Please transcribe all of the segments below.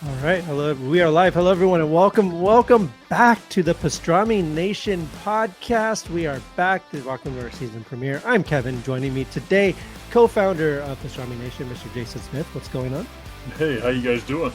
All right, hello. We are live. Hello, everyone, and welcome back to the Pastrami Nation Podcast. We are back. Welcome to our season premiere. I'm Kevin. Joining me today, co-founder of Pastrami Nation, Mr. Jason Smith. What's going on? Hey, how you guys doing?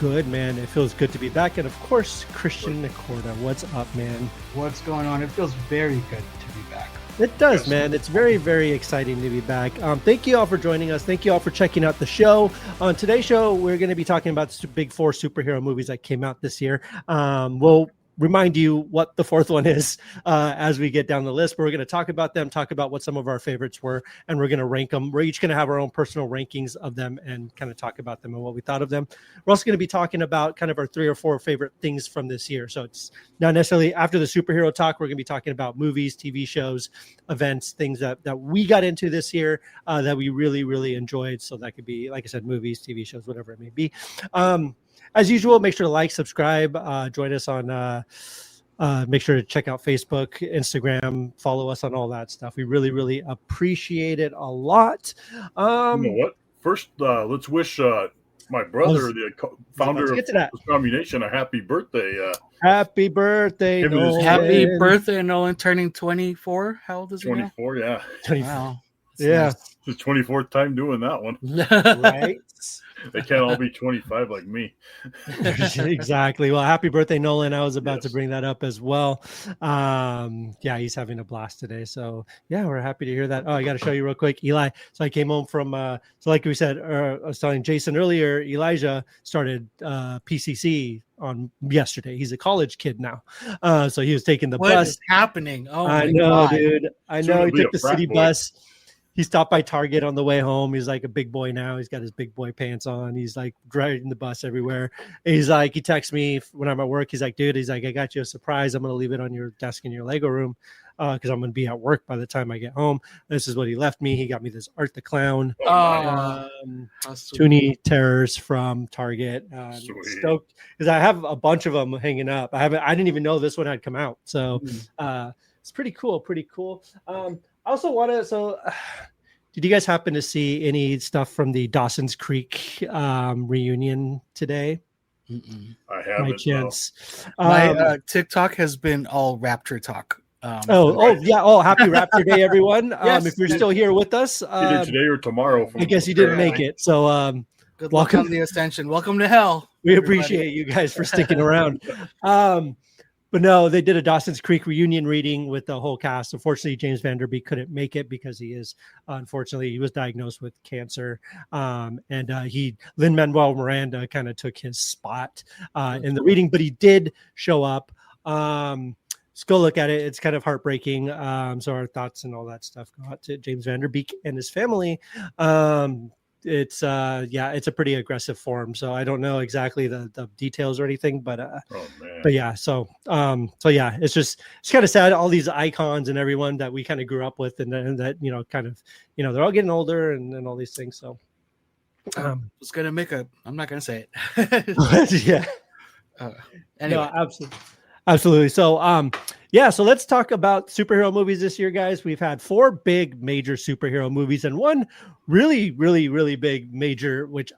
Good, man. It feels good to be back, and of course, Christian Nicorda. What's up, man? What's going on? It feels very good to be back. It does, man. It's very, very exciting to be back. Thank you all for joining us. Thank you all for checking out the show. On today's show, we're going to be talking about the big four superhero movies that came out this year. We'll remind you what the fourth one is as we get down the list, but we're going to talk about them, talk about what some of our favorites were, and we're going to rank them. We're each going to have our own personal rankings of them and kind of talk about them and what we thought of them. We're also going to be talking about kind of our 3 or 4 favorite things from this year. So it's not necessarily after the superhero talk. We're going to be talking about movies, TV shows, events, things that we got into this year that we really, really enjoyed. So that could be, like I said, movies, TV shows, whatever it may be. As usual, make sure to like, subscribe, join us on, make sure to check out Facebook, Instagram, follow us on all that stuff. We really, really appreciate it a lot. You know what? First, let's wish my brother, the founder of Pastrami Nation, a happy birthday. Happy birthday, Nolan. Happy birthday, Nolan, turning 24. How old is he 24, now? yeah. 24. Wow. Yeah. Nice. It's the 24th time doing that one. Right? They can't all be 25 like me. Exactly. Well, happy birthday, Nolan. I was about to bring that up as well. Yeah, he's having a blast today. So yeah, we're happy to hear that. Oh, I got to show you real quick, Eli. So I came home from, so like we said, I was telling Jason earlier, Elijah started PCC on yesterday. He's a college kid now. So he was taking the bus. What is happening? Oh, I my know, God. dude. I know. He took the city boy. bus. He stopped by Target on the way home. He's like a big boy now. He's got his big boy pants on. He's like driving the bus everywhere. He's like, he texts me when I'm at work. He's like, dude, he's like, I got you a surprise. I'm going to leave it on your desk in your Lego room because I'm going to be at work by the time I get home. This is what he left me. He got me this Art the Clown. Toonie Terrors from Target. Stoked because I have a bunch of them hanging up. I didn't even know this one had come out. So it's pretty cool. Pretty cool. I also want to, did you guys happen to see any stuff from the Dawson's Creek reunion today? I haven't. By chance. My TikTok has been all Rapture talk. Yeah. Oh, happy Rapture Day, everyone. Yes. If you're still here with us. Either today or tomorrow. I guess you didn't make it. So good luck on the ascension. Welcome to hell. We appreciate you guys for sticking around. But no, they did a Dawson's Creek reunion reading with the whole cast. Unfortunately, James Van Der Beek couldn't make it because he was diagnosed with cancer. Lin-Manuel Miranda kind of took his spot in the reading, but he did show up. Let's go look at it. It's kind of heartbreaking. So our thoughts and all that stuff go out to James Van Der Beek and his family. It's a pretty aggressive form, so I don't know exactly the details or anything, but yeah, so yeah, it's kind of sad, all these icons and everyone that we kind of grew up with, and that they're all getting older and all these things. So I was gonna I'm not gonna say it. Yeah. Anyway. No, absolutely. So so let's talk about superhero movies this year, guys. We've had 4 big major superhero movies and one really, really, really big major, which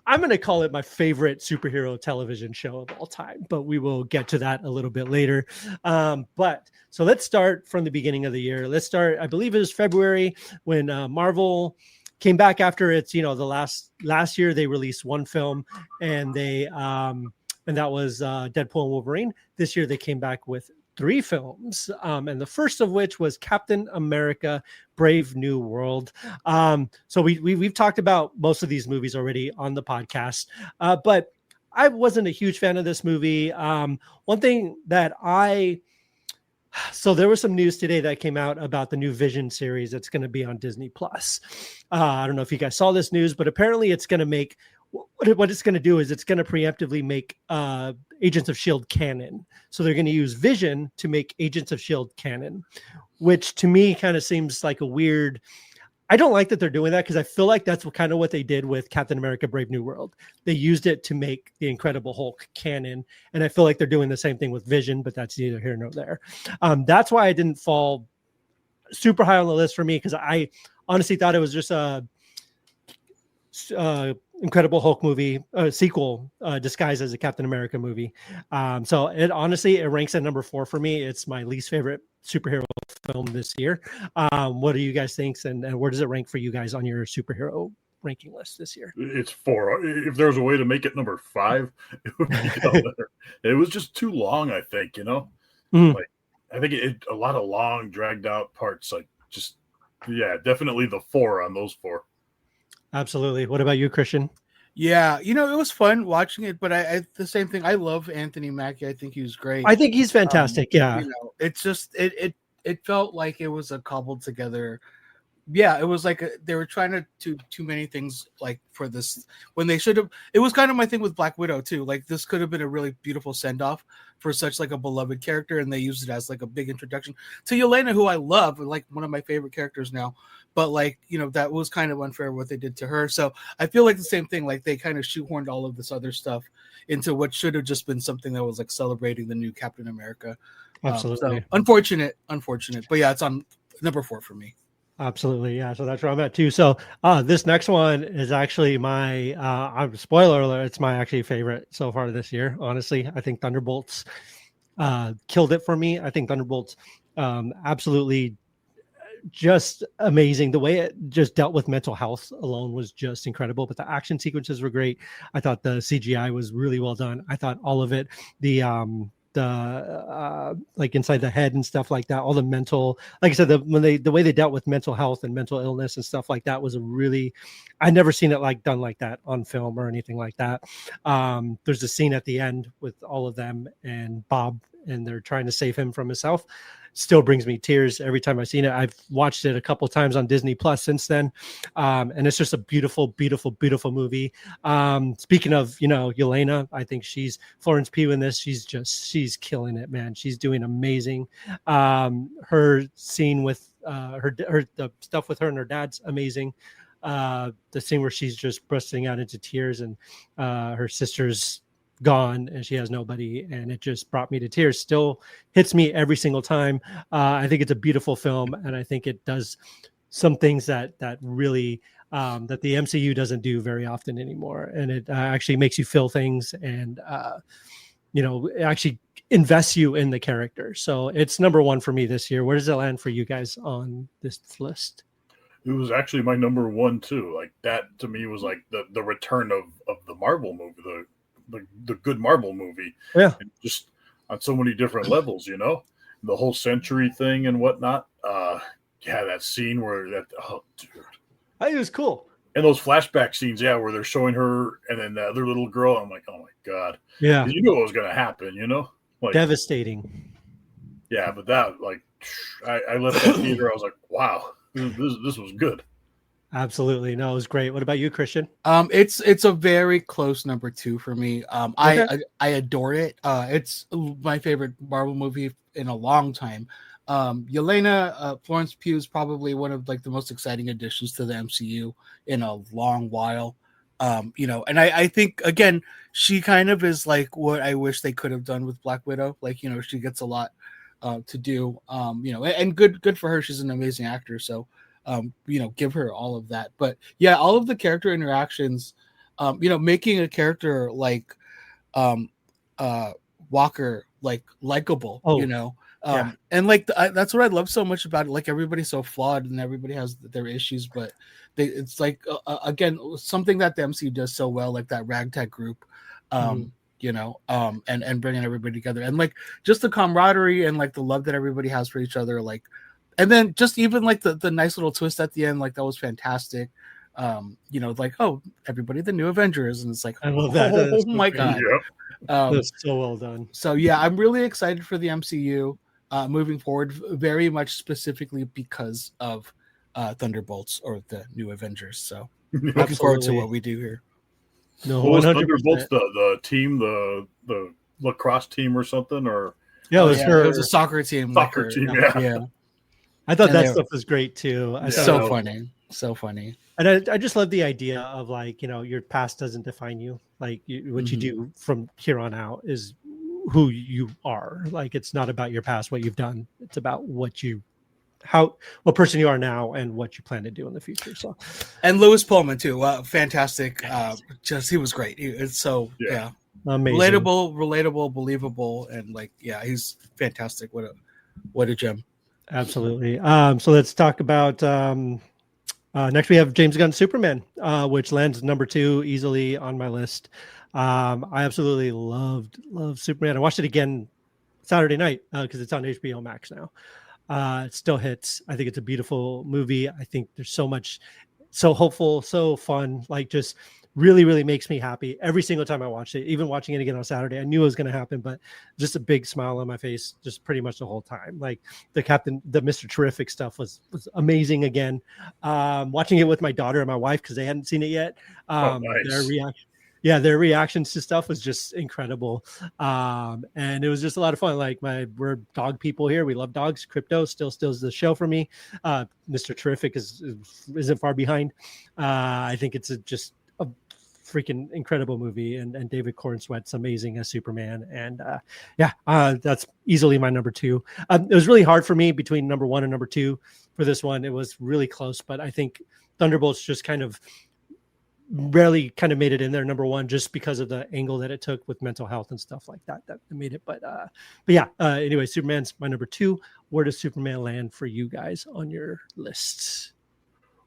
I'm going to call it my favorite superhero television show of all time, but we will get to that a little bit later. So let's start from the beginning of the year. Let's start, I believe it was February when Marvel came back after its, the last year they released one film and and that was Deadpool and Wolverine. This year they came back with 3 films, and the first of which was Captain America: Brave New World. So we've talked about most of these movies already on the podcast, but I wasn't a huge fan of this movie. One thing that so there was some news today that came out about the new Vision series that's going to be on Disney Plus. I don't know if you guys saw this news, but apparently it's going to make what it's going to do is it's going to preemptively make Agents of S.H.I.E.L.D. canon. So they're going to use Vision to make Agents of S.H.I.E.L.D. canon, which to me kind of seems like a weird. I don't like that they're doing that because I feel like that's kind of what they did with Captain America: Brave New World. They used it to make the Incredible Hulk canon, and I feel like they're doing the same thing with Vision, but that's neither here nor there. That's why I didn't fall super high on the list for me, because I honestly thought it was just Incredible Hulk movie, sequel disguised as a Captain America movie. So it honestly, it ranks at number 4 for me. It's my least favorite superhero film this year. What do you guys think? And where does it rank for you guys on your superhero ranking list this year? It's 4. If there was a way to make it number 5, it would be there. It was just too long, I think, Like, I think it a lot of long, dragged out parts. Like, just, yeah, definitely the 4 on those 4. Absolutely. What about you, Christian? Yeah, it was fun watching it, but I the same thing. I love Anthony Mackie. I think he was great. I think he's fantastic. Yeah. It's just it felt like it was a cobbled together. Yeah, it was like they were trying to do too many things like for this when they should have. It was kind of my thing with Black Widow too. Like this could have been a really beautiful send off for such like a beloved character, and they used it as like a big introduction to Yelena, who I love, like one of my favorite characters now. But like that was kind of unfair what they did to her. So I feel like the same thing. Like they kind of shoehorned all of this other stuff into what should have just been something that was like celebrating the new Captain America. Absolutely. So unfortunate. But yeah, it's on number 4 for me. Absolutely. Yeah. So that's where I'm at too. So this next one is actually my spoiler alert, it's my actually favorite so far this year. Honestly, I think Thunderbolts killed it for me. I think Thunderbolts absolutely just amazing. The way it just dealt with mental health alone was just incredible. But the action sequences were great. I thought the CGI was really well done. I thought all of it, the like inside the head and stuff like that, all the mental, like I said, the way they dealt with mental health and mental illness and stuff like that was I never seen it like done like that on film or anything like that. There's a scene at the end with all of them and Bob, and they're trying to save him from himself. Still brings me tears every time I've seen it. I've watched it a couple of times on Disney Plus since then. And it's just a beautiful, beautiful, beautiful movie. Speaking of, Yelena, I think she's Florence Pugh in this. She's killing it, man. She's doing amazing. Her scene with the stuff with her and her dad's amazing. The scene where she's just bursting out into tears and her sister's gone and she has nobody, and it just brought me to tears. Still hits me every single time. I think it's a beautiful film, and I think it does some things that really that the MCU doesn't do very often anymore, and it actually makes you feel things, and it actually invests you in the character. So it's number 1 for me this year. Where does it land for you guys on this list? It was actually my number 1 too. Like that to me was like the return of the Marvel movie, the good Marvel movie. Yeah. And just on so many different levels, the whole Century thing and whatnot. That scene where dude. It was cool. And those flashback scenes, where they're showing her and then the other little girl. I'm like, oh my God. Yeah. You knew what was going to happen, Like, devastating. Yeah, but that, like, I left that theater. I was like, wow, this was good. Absolutely. No, it was great. What about you, Christian? It's a very close number 2 for me. Okay. I adore it. It's my favorite Marvel movie in a long time. Yelena, Florence Pugh is probably one of like the most exciting additions to the MCU in a long while. And I think again, she kind of is like what I wish they could have done with Black Widow. Like, she gets a lot to do. And good for her. She's an amazing actor. So give her all of that. But yeah, all of the character interactions, making a character like Walker like likable, and like that's what I love so much about it. Like everybody's so flawed and everybody has their issues, but it's like again something that the MCU does so well, like that ragtag group. And bringing everybody together, and like just the camaraderie and like the love that everybody has for each other, like. And then just even like the nice little twist at the end, like that was fantastic. Like, oh, everybody, the new Avengers. And it's like, I love that. Oh my God. Yep. That's so well done. So yeah, I'm really excited for the MCU moving forward, very much specifically because of Thunderbolts or the new Avengers. So looking forward to what we do here. No, what was Thunderbolts, the team, the lacrosse team or something? Or it was a soccer team. Yeah. I thought that stuff was great too. So funny. And I just love the idea of like, your past doesn't define you. Like what you do from here on out is who you are. Like, it's not about your past, what you've done. It's about what you what person you are now and what you plan to do in the future. So, and Lewis Pullman too, fantastic. He was great. It's so amazing, relatable, believable, and like he's fantastic. What a gem. Absolutely. So let's talk about next. We have James Gunn's Superman, which lands number 2 easily on my list. I absolutely loved Superman. I watched it again Saturday night because it's on HBO Max now. It still hits. I think it's a beautiful movie. I think there's so much, so hopeful, so fun, like just really, really makes me happy every single time I watch it. Even watching it again on Saturday, I knew it was going to happen, but just a big smile on my face, just pretty much the whole time. Like the Mr. Terrific stuff was amazing again. Watching it with my daughter and my wife, because they hadn't seen it yet. Nice. Their reactions to stuff was just incredible. And it was just a lot of fun. Like we're dog people here. We love dogs. Crypto still steals the show for me. Mr. Terrific isn't far behind. I think it's just a freaking incredible movie. And David Cornsweet's amazing as Superman. And that's easily my number 2. It was really hard for me between number 1 and number 2 for this one. It was really close, but I think Thunderbolts just kind of made it in there number 1 just because of the angle that it took with mental health and stuff like that made it. But anyway, Superman's my number 2. Where does Superman land for you guys on your lists?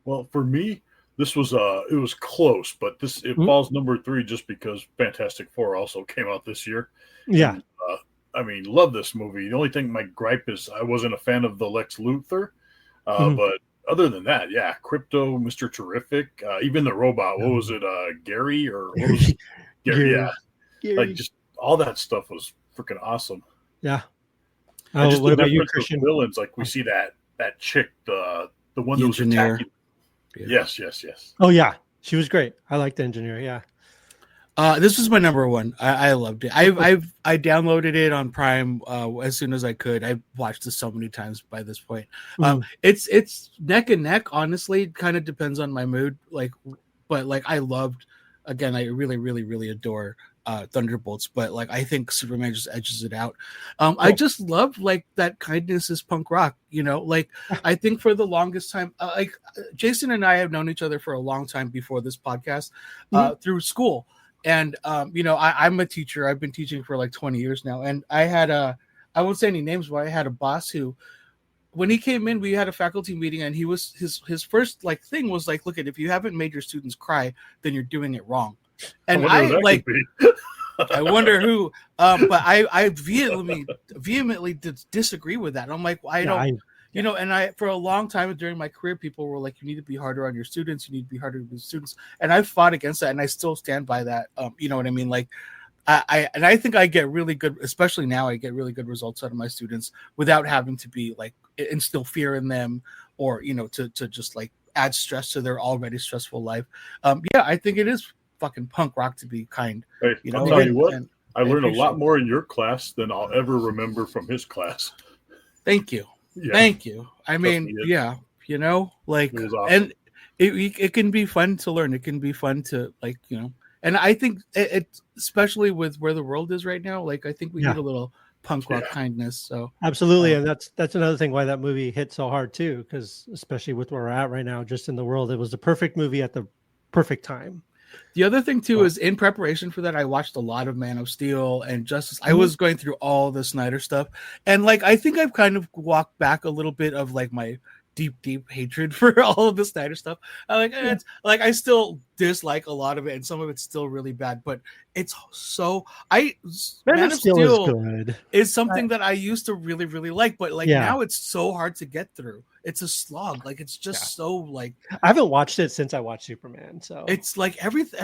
Well, for me, this was it was close, but it falls number 3 just because Fantastic Four also came out this year. Yeah. And, love this movie. The only thing, my gripe is I wasn't a fan of the Lex Luthor, but other than that, Crypto, Mr. Terrific, even the robot. What was it, Gary or what was it? Gary? Yeah, Gary. Like just all that stuff was freaking awesome. Yeah. Just what the about you, difference Christian? of villains, like we see that chick, the one that was attacking. Yeah. Yes. Oh yeah, she was great. I liked the engineer. Yeah. This was my number 1. I loved it. I downloaded it on Prime as soon as I could. I watched this so many times by this point. It's neck and neck. Honestly, it kind of depends on my mood. But I loved. Again, I really, really, really adore Thunderbolts. But I think Superman just edges it out. I just love that kindness is punk rock. I think for the longest time, Jason and I have known each other for a long time before this podcast through school. And, I'm a teacher. I've been teaching for 20 years now. And I had I won't say any names, but I had a boss who, when he came in, we had a faculty meeting and he was, his first thing was look, if you haven't made your students cry, then you're doing it wrong. And I wonder who, but I vehemently disagree with that. I'm like, and I, for a long time during my career, people were like, you need to be harder on your students. You need to be harder with the students. And I fought against that. And I still stand by that. You know what I mean? I think I get really good, especially now, I get really good results out of my students without having to be instill fear in them or, to just add stress to their already stressful life. I think it is fucking punk rock to be kind. Hey, I'll tell you what, I learned a lot more in your class than I'll ever remember from his class. Thank you. Yeah. Thank you. I mean, awesome. And it can be fun to learn. It can be fun to and I think it especially with where the world is right now, I think we need a little punk rock kindness. So absolutely. And that's another thing why that movie hit so hard too, because especially with where we're at right now, just in the world, it was the perfect movie at the perfect time. The other thing too is in preparation for that, I watched a lot of Man of Steel and Justice. I was going through all the Snyder stuff, and I think I've kind of walked back a little bit of my deep hatred for all of the Snyder stuff. It's I still dislike a lot of it, and some of it's still really bad. But it's so Man of Steel is good. Is something that I used to really really like, but now it's so hard to get through. It's a slog. It's just so I haven't watched it since I watched Superman. So it's everything.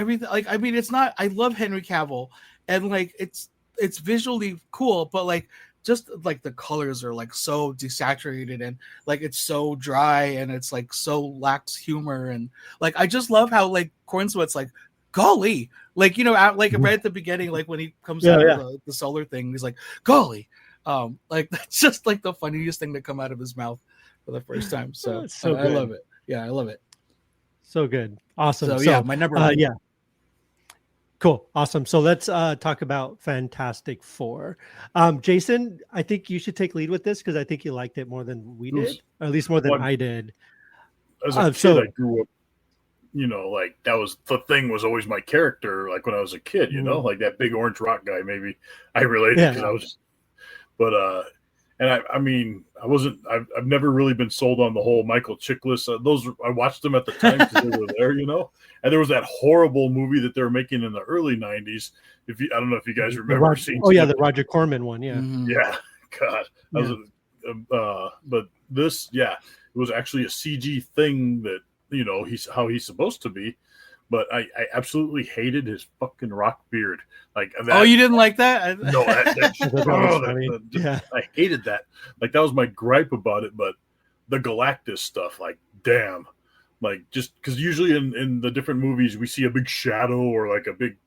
I mean, it's not. I love Henry Cavill, and it's visually cool, but just the colors are so desaturated and it's so dry and it's so lacks humor and I just love how Cornsweet's golly right at the beginning when he comes out of the solar thing he's golly that's just the funniest thing to come out of his mouth for the first time. So, I love it. Yeah, I love it. So good. Awesome. So my number one. Cool. Awesome. So let's talk about Fantastic Four. Jason, I think you should take lead with this because I think you liked it more than we did, or at least more than I did. As a kid, I grew up, like that was the thing, was always my character. Like when I was a kid, like that big orange rock guy, maybe I related because I was, but, and I mean, I've never really been sold on the whole Michael Chiklis. I watched them at the time because they were there, and there was that horrible movie that they were making in the early 90s. I don't know if you guys remember seeing. The Roger Corman one. Yeah. Mm-hmm. Yeah. God. But this, it was actually a CG thing that, he's how he's supposed to be. But I absolutely hated his fucking rock beard. Like that, oh, you didn't like that? No, I hated that. Like that was my gripe about it. But the Galactus stuff, like, damn, like just because usually in the different movies we see a big shadow or like a big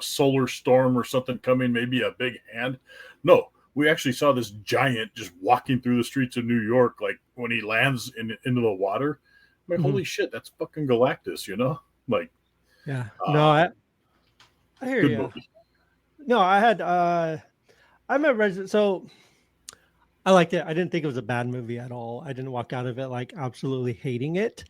solar storm or something coming, maybe a big hand. No, we actually saw this giant just walking through the streets of New York. Like when he lands into the water, I'm like, holy shit, that's fucking Galactus, Like, yeah, no, I hear you. Movie. No, I had, I'm a resident, so I liked it. I didn't think it was a bad movie at all. I didn't walk out of it like absolutely hating it.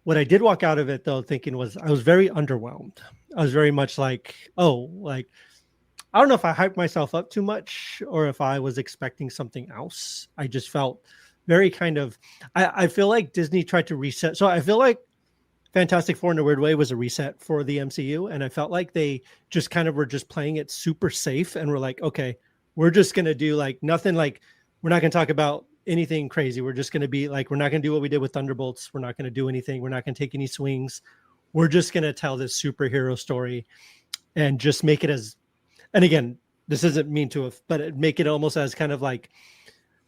What I did walk out of it though, thinking was I was very underwhelmed. I was very much like, I don't know if I hyped myself up too much or if I was expecting something else. I just felt very kind of, I feel like Disney tried to reset. So I feel like Fantastic Four in a weird way was a reset for the MCU. And I felt like they just kind of were just playing it super safe. And we're like, okay, we're just going to do like nothing, like we're not going to talk about anything crazy. We're just going to be like, we're not going to do what we did with Thunderbolts. We're not going to do anything. We're not going to take any swings. We're just going to tell this superhero story and just make it as, and again, this isn't mean to, but make it almost as kind of like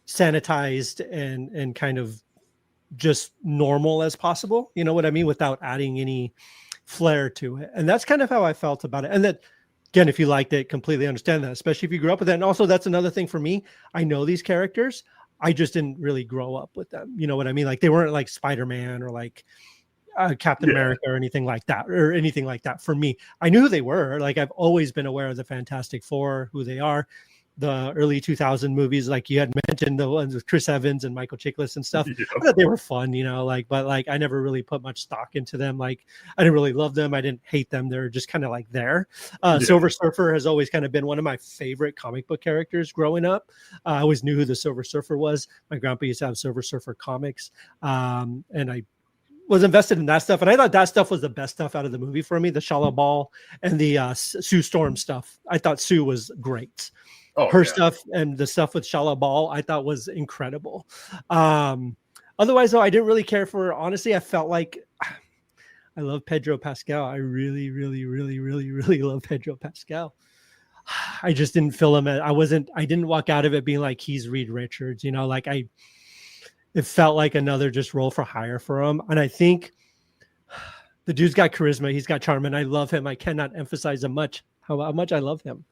sanitized and kind of just normal as possible. You know what I mean? Without adding any flair to it. And that's kind of how I felt about it. And that, again, if you liked it, completely understand that, especially if you grew up with it. And also that's another thing for me. I know these characters. I just didn't really grow up with them. You know what I mean? Like they weren't like Spider-Man or like Captain America or anything like that for me. I knew who they were. Like I've always been aware of the Fantastic Four, who they are. The early 2000 movies, like you had mentioned, the ones with Chris Evans and Michael Chiklis and stuff. Yeah. I thought they were fun, but I never really put much stock into them. Like I didn't really love them. I didn't hate them. They're just kind of like there. Silver Surfer has always kind of been one of my favorite comic book characters growing up. I always knew who the Silver Surfer was. My grandpa used to have Silver Surfer comics. And I was invested in that stuff. And I thought that stuff was the best stuff out of the movie for me. The Shala Ball and the Sue Storm stuff. I thought Sue was great. Her stuff and the stuff with Shala Ball, I thought was incredible. Otherwise, though, I didn't really care for, honestly, I felt like I love Pedro Pascal. I really, really, really, really, really love Pedro Pascal. I just didn't feel him. I didn't walk out of it being like, he's Reed Richards, it felt like another just role for hire for him. And I think the dude's got charisma. He's got charm and I love him. I cannot emphasize how much I love him.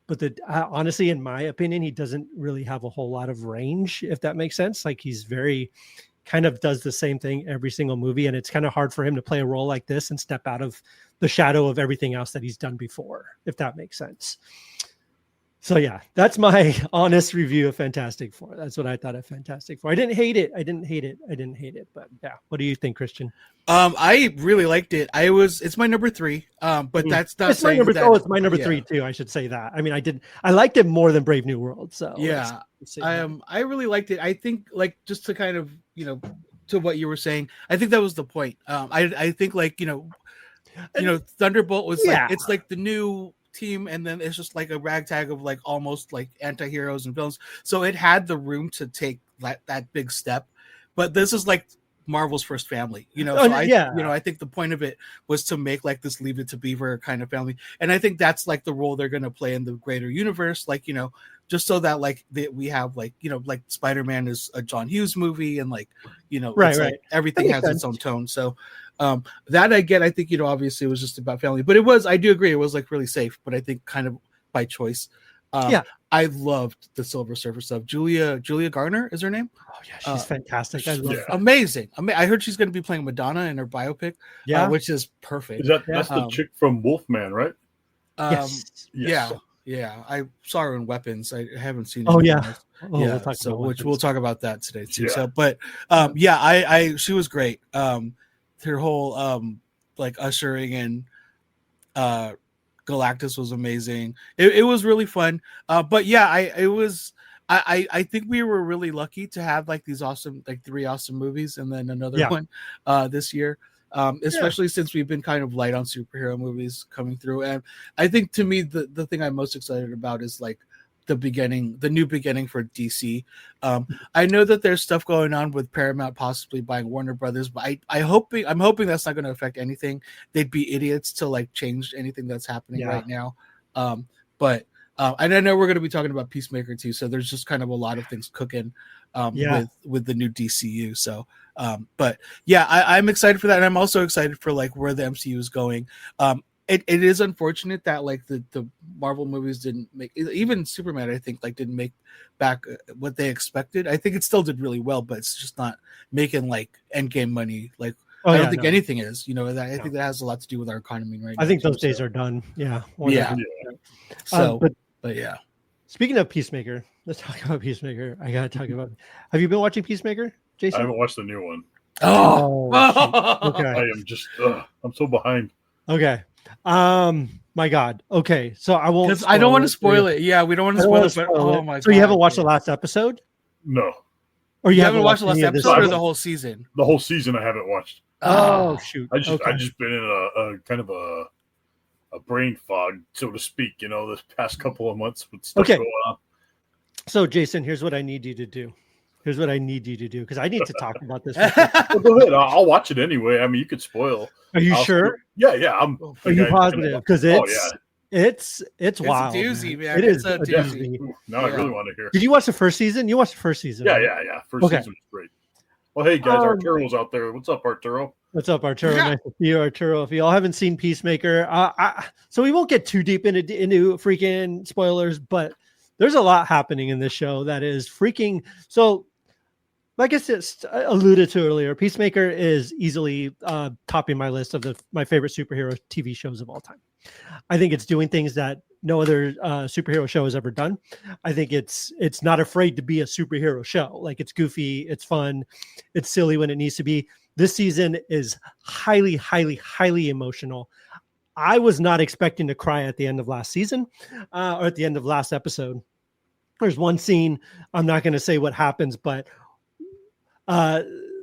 But honestly, in my opinion, he doesn't really have a whole lot of range, if that makes sense. Like he's very kind of does the same thing every single movie. And it's kind of hard for him to play a role like this and step out of the shadow of everything else that he's done before, if that makes sense. So yeah, that's my honest review of Fantastic Four. That's what I thought of Fantastic Four. I didn't hate it. But yeah, what do you think, Christian? I really liked it. It's my number 3. But that's not it's my number. It's my number 3 too. I should say that. I mean, I liked it more than Brave New World. So yeah, I really liked it. I think like just to kind of to what you were saying, I think that was the point. I think like Thunderbolt was like it's like the new team, and then it's just like a ragtag of like almost like anti-heroes and villains. So it had the room to take that big step, but this is like Marvel's first family, I think the point of it was to make like this Leave It to Beaver kind of family, and I think that's like the role they're going to play in the greater universe, like just so that like we have like like Spider-Man is a John Hughes movie, and like right. Like everything has its own tone. So that I get. I think obviously it was just about family, but I do agree it was like really safe, but I think kind of by choice. Yeah. I loved the Silver Surfer stuff. Julia Garner is her name. Oh yeah, she's fantastic. I love Yeah. that. Amazing. I heard she's going to be playing Madonna in her biopic. Yeah. Which is perfect. That's the chick from Wolfman, right? Yes. Yeah. I saw her in Weapons. I haven't seen. Oh yeah. Else. Oh, yeah. We'll talk so about which Weapons. we'll talk about that today too. Yeah. So, but I she was great. Her whole like ushering in Galactus was amazing. It was really fun. But yeah, I think we were really lucky to have like these awesome, like 3 awesome movies and then another one this year. Especially since we've been kind of light on superhero movies coming through. And I think to me, the thing I'm most excited about is like the new beginning for DC. I know that there's stuff going on with Paramount possibly buying Warner Brothers, but I'm hoping that's not going to affect anything. They'd be idiots to like change anything that's happening right now. But and I know we're going to be talking about Peacemaker too, so there's just kind of a lot of things cooking with the new DCU. So, but yeah, I'm excited for that, and I'm also excited for like where the MCU is going. It is unfortunate that like the Marvel movies didn't make, even Superman, I think, like didn't make back what they expected. I think it still did really well, but it's just not making like Endgame money. Like I don't think anything is. You know, I think that has a lot to do with our economy right now. I think those days are done. Yeah. So, but yeah. Speaking of Peacemaker, let's talk about Peacemaker. I gotta talk about. Have you been watching Peacemaker, Jason? I haven't watched the new one. Okay. I am just. I'm so behind. Okay. My God. Okay. So I won't. Because I don't want to spoil it. Yeah, we don't want to spoil it. But oh my God. So you haven't watched the last episode? No. Or you haven't watched the last episode or the whole season? The whole season I haven't watched. Oh shoot! I just been in a kind of a brain fog, so to speak. You know, this past couple of months with stuff going on. So Jason, here's what I need you to do. Because I need to talk about this. Well, go ahead. I'll watch it anyway. I mean, you could spoil. Are you sure? Yeah. Are you positive? Because it's wild. It's a doozy, man. It is a doozy. Now I really want to hear. Did you watch the first season? You watched the first season. Yeah. First season was great. Well, hey guys, Arturo's out there. What's up, Arturo? What's up, Arturo? Yeah. Nice to see you, Arturo. If you all haven't seen Peacemaker, so we won't get too deep into freaking spoilers, but there's a lot happening in this show that is freaking. So, like I said, alluded to earlier, Peacemaker is easily topping my list of my favorite superhero TV shows of all time. I think it's doing things that no other superhero show has ever done. I think it's not afraid to be a superhero show. Like, it's goofy, it's fun, it's silly when it needs to be. This season is highly, highly, highly emotional. I was not expecting to cry at the end of last season or at the end of last episode. There's one scene, I'm not going to say what happens, but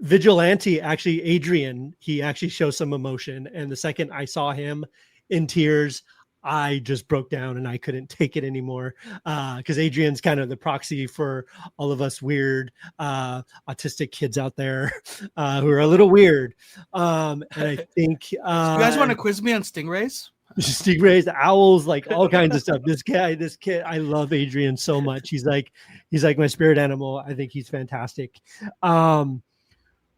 Vigilante, actually, Adrian, he actually shows some emotion. And the second I saw him in tears, I just broke down and I couldn't take it anymore. Because Adrian's kind of the proxy for all of us weird autistic kids out there who are a little weird. And I think you guys want to quiz me on stingrays? Stingrays, owls, like all kinds of stuff. This kid, I love Adrian so much. He's like my spirit animal. I think he's fantastic.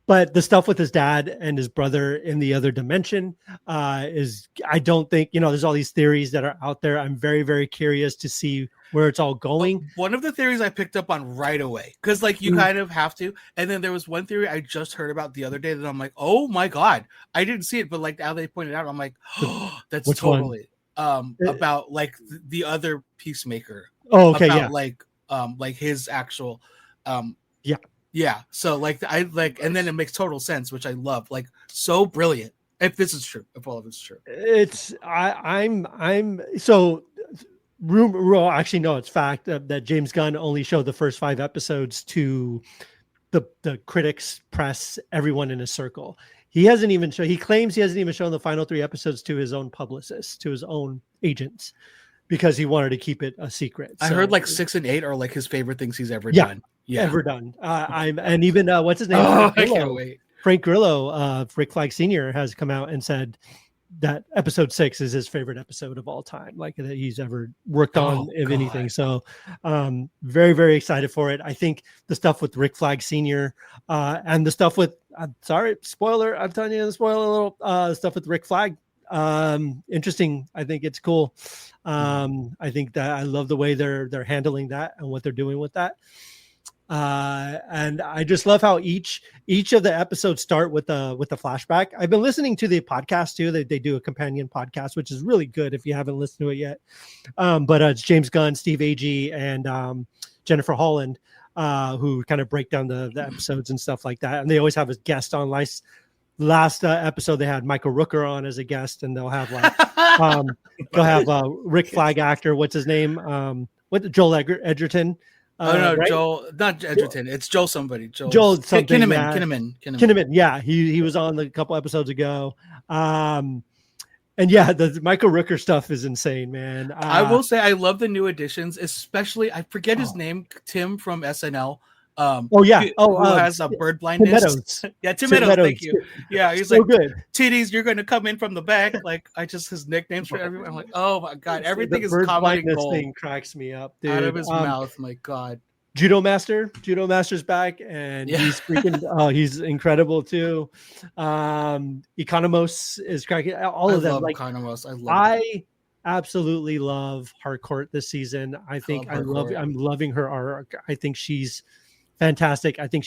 But the stuff with his dad and his brother in the other dimension is, I don't think, there's all these theories that are out there. I'm very, very curious to see where it's all going. One of the theories I picked up on right away, because like you kind of have to. And then there was one theory I just heard about the other day that I'm like, oh my God, I didn't see it. But like now they pointed out, I'm like, oh, that's Which totally about like the other Peacemaker. Oh, okay. About, like his actual, yeah. So like and then it makes total sense, which I love. Like, so brilliant. If this is true, if all of it's true, I'm so rumor. Well, actually, no, it's fact that James Gunn only showed the first 5 episodes to the critics, press, everyone in his circle. He claims he hasn't even shown the final 3 episodes to his own publicists, to his own agents, because he wanted to keep it a secret. I heard like 6 and 8 are like his favorite things he's ever done. Yeah, ever done. And even what's his name? Oh, I can't wait. Frank Grillo, Rick Flag Sr. has come out and said that episode 6 is his favorite episode of all time, like that he's ever worked on, if anything. So very, very excited for it. I think the stuff with Rick Flag Sr. And the stuff with, sorry, spoiler, I'm telling you, spoiler a little, stuff with Rick Flag Interesting. I think it's cool. I think that I love the way they're handling that and what they're doing with that. And I just love how each of the episodes start with a flashback. I've been listening to the podcast too. They do a companion podcast, which is really good if you haven't listened to it yet. But it's James Gunn, Steve Agee, and Jennifer Holland, who kind of break down the episodes and stuff like that. And they always have a guest on. Last episode they had Michael Rooker on as a guest, and they'll have Rick Flag actor, what's his name, Joel Edgerton. Right? Joel, not Edgerton. It's Joel somebody. Joel something. Kinnaman. Yeah, he was on a couple episodes ago. And yeah, the Michael Rooker stuff is insane, man. I will say I love the new additions, especially I forget his name, Tim from SNL. Who has a bird blindness. Tim Meadows. Thank you. Yeah, he's so like, good. TDs, you're going to come in from the back. Like his nicknames for everyone. I'm like, oh my god, everything is comedy gold. Thing cracks me up, dude. Out of his mouth. My god. Judo Master's back, and he's freaking. He's incredible too. Economos is cracking. All of them. Like Economos. I absolutely love Harcourt this season. I think I'm loving her arc. I think she's fantastic. I think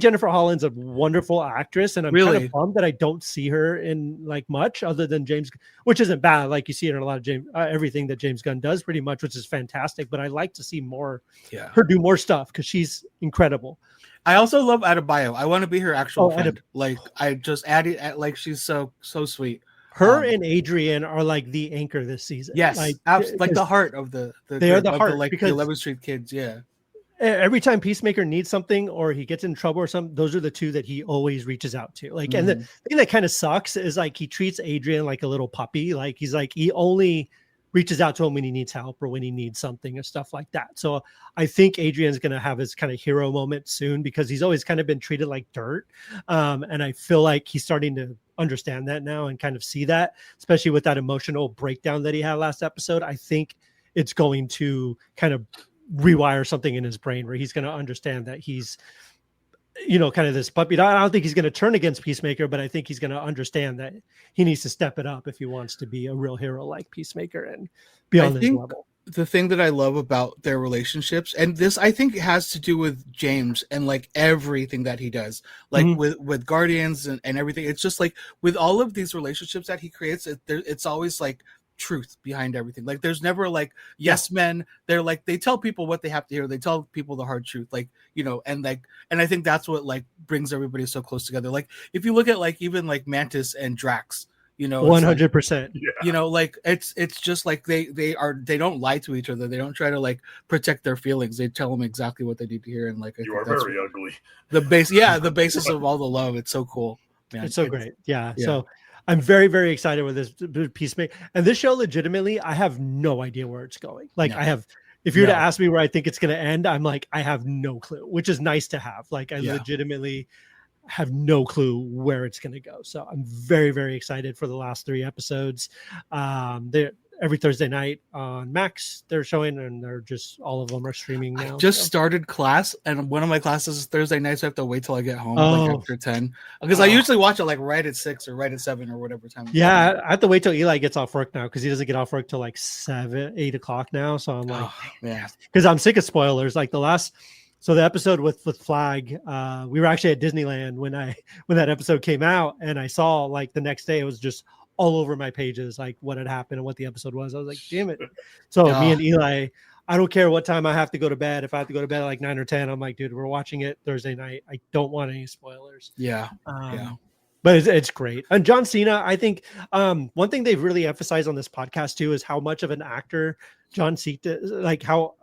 Jennifer Holland's a wonderful actress, and I'm kind of bummed that I don't see her in like much other than James, which isn't bad. Like you see her in a lot of everything that James Gunn does pretty much, which is fantastic. But I like to see her do more stuff because she's incredible. I also love Adebayo. I want to be her actual friend. Like I just added, like she's so sweet. Her and Adrian are like the anchor this season. Yes, like the heart of the they are the heart, like the 11th Street kids. Yeah. Every time Peacemaker needs something or he gets in trouble or something, those are the two that he always reaches out to. Like, and the thing that kind of sucks is like he treats Adrian like a little puppy. Like he only reaches out to him when he needs help or when he needs something and stuff like that. So I think Adrian's going to have his kind of hero moment soon because he's always kind of been treated like dirt. And I feel like he's starting to understand that now and kind of see that, especially with that emotional breakdown that he had last episode. I think it's going to kind of rewire something in his brain where he's going to understand that he's, kind of this puppy. I don't think he's going to turn against Peacemaker, but I think he's going to understand that he needs to step it up if he wants to be a real hero like Peacemaker and be on this level. The thing that I love about their relationships, and this I think has to do with James and like everything that he does, like with Guardians and everything. It's just like with all of these relationships that he creates, it's always like truth behind everything. Like there's never like yes men. They're like they tell people what they have to hear. They tell people the hard truth. Like and I think that's what like brings everybody so close together. Like if you look at like even like Mantis and Drax, 100%. Like it's just like they don't lie to each other. They don't try to like protect their feelings. They tell them exactly what they need to hear. And like you are very ugly. The basis of all the love. It's so cool, man. It's so great. Yeah. So I'm very, very excited with this Peacemaker. And this show, legitimately, I have no idea where it's going. Like, if you were to ask me where I think it's going to end, I'm like, I have no clue, which is nice to have. Like, I legitimately have no clue where it's going to go. So I'm very, very excited for the last 3 episodes. Every Thursday night on Max, they're showing, and they're just all of them are streaming now. I just started class, and one of my classes is Thursday night, so I have to wait till I get home like after 10 because I usually watch it like right at 6 or right at 7 or whatever time. Yeah, I have to wait till Eli gets off work now because he doesn't get off work till like 8 o'clock now. So I'm like, because I'm sick of spoilers. Like so the episode with Flag, we were actually at Disneyland when that episode came out, and I saw like the next day it was just all over my pages, like what had happened and what the episode was. I was like, damn it. So me and Eli, I don't care what time I have to go to bed. If I have to go to bed at like 9 or 10, I'm like, dude, we're watching it Thursday night. I don't want any spoilers. But it's great. And John Cena, I think one thing they've really emphasized on this podcast too is how much of an actor John Cena, like how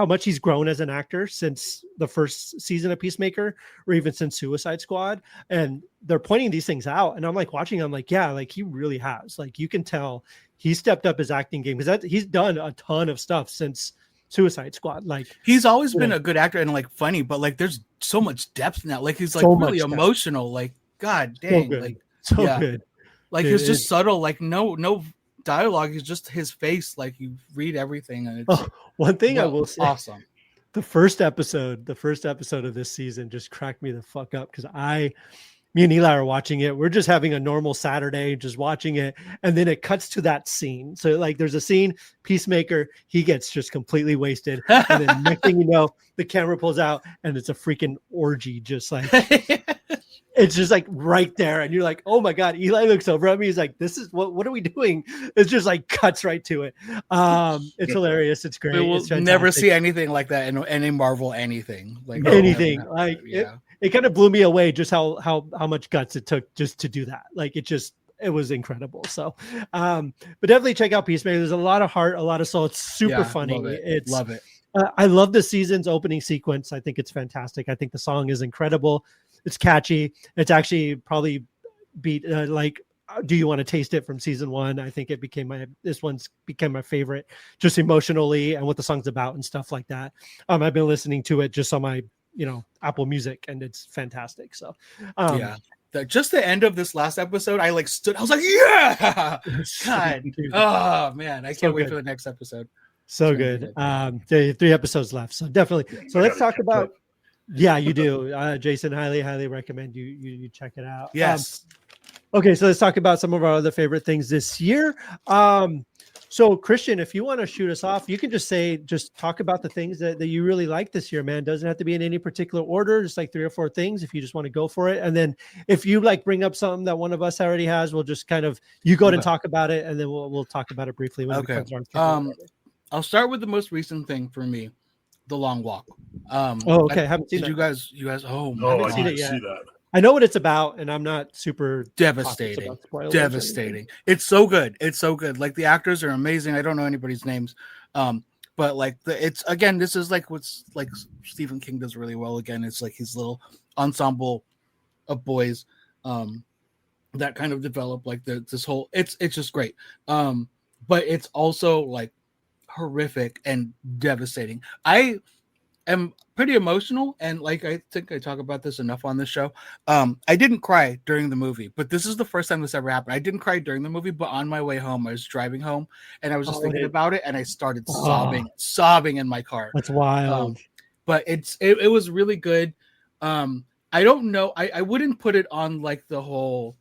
much he's grown as an actor since the first season of Peacemaker or even since Suicide Squad. And they're pointing these things out. And I'm like watching, I'm like, yeah, like he really has. Like you can tell he stepped up his acting game because he's done a ton of stuff since Suicide Squad. Like he's always been a good actor and like funny, but like there's so much depth now. Like he's like so really emotional. Like God dang, so good. Like he's just subtle. Like no dialogue is just his face. Like you read everything, and it's one thing I will say. Awesome. The first episode of this season just cracked me the fuck up because me and Eli are watching it. We're just having a normal Saturday, just watching it. And then it cuts to that scene. So like there's a scene, Peacemaker, he gets just completely wasted. And then next thing you know, the camera pulls out and it's a freaking orgy. Just like, it's just like right there. And you're like, oh my God, Eli looks over at me. He's like, this is what are we doing? It's just like cuts right to it. It's hilarious. It's great. We will it's never see anything like that in any Marvel anything. Like anything. Like it kind of blew me away just how much guts it took just to do that. Like it was incredible. So but definitely check out Peacemaker. There's a lot of heart, a lot of soul. It's super funny. Love it. I love the season's opening sequence. I think it's fantastic. I think the song is incredible. It's catchy. It's actually probably beat like Do You Want to Taste It from season 1. I think this one's became my favorite just emotionally and what the song's about and stuff like that. I've been listening to it just on my Apple Music, and it's fantastic. So just the end of this last episode, I was like, yeah, God, oh man, I can't wait for the next episode. So good. There are 3 episodes left, so definitely. So let's talk about. Yeah, you do, Jason. Highly recommend you check it out. Yes. Okay, so let's talk about some of our other favorite things this year. So Christian, if you want to shoot us off, you can just talk about the things that you really like this year, man. Doesn't have to be in any particular order, just like 3 or 4 things if you just want to go for it. And then if you bring up something that one of us already has, we'll just kind of you go ahead and talk about it, and then we'll talk about it briefly when it comes around. I'll start with the most recent thing for me, The Long Walk. Okay. Haven't seen it. You guys, oh, I haven't seen it yet. See that. I know what it's about, and I'm not super devastating. It's so good. Like the actors are amazing. I don't know anybody's names, but like this is like what's like Stephen King does really well. Again, it's like his little ensemble of boys that kind of develop like this whole. It's just great, but it's also like horrific and devastating. I am pretty emotional, and like I think I talk about this enough on this show. I didn't cry during the movie, but this is the first time this ever happened. I didn't cry during the movie, but on my way home, I was driving home and I was just thinking about it, and I started sobbing in my car. That's wild. But it was really good. I don't know. I wouldn't put it on like the whole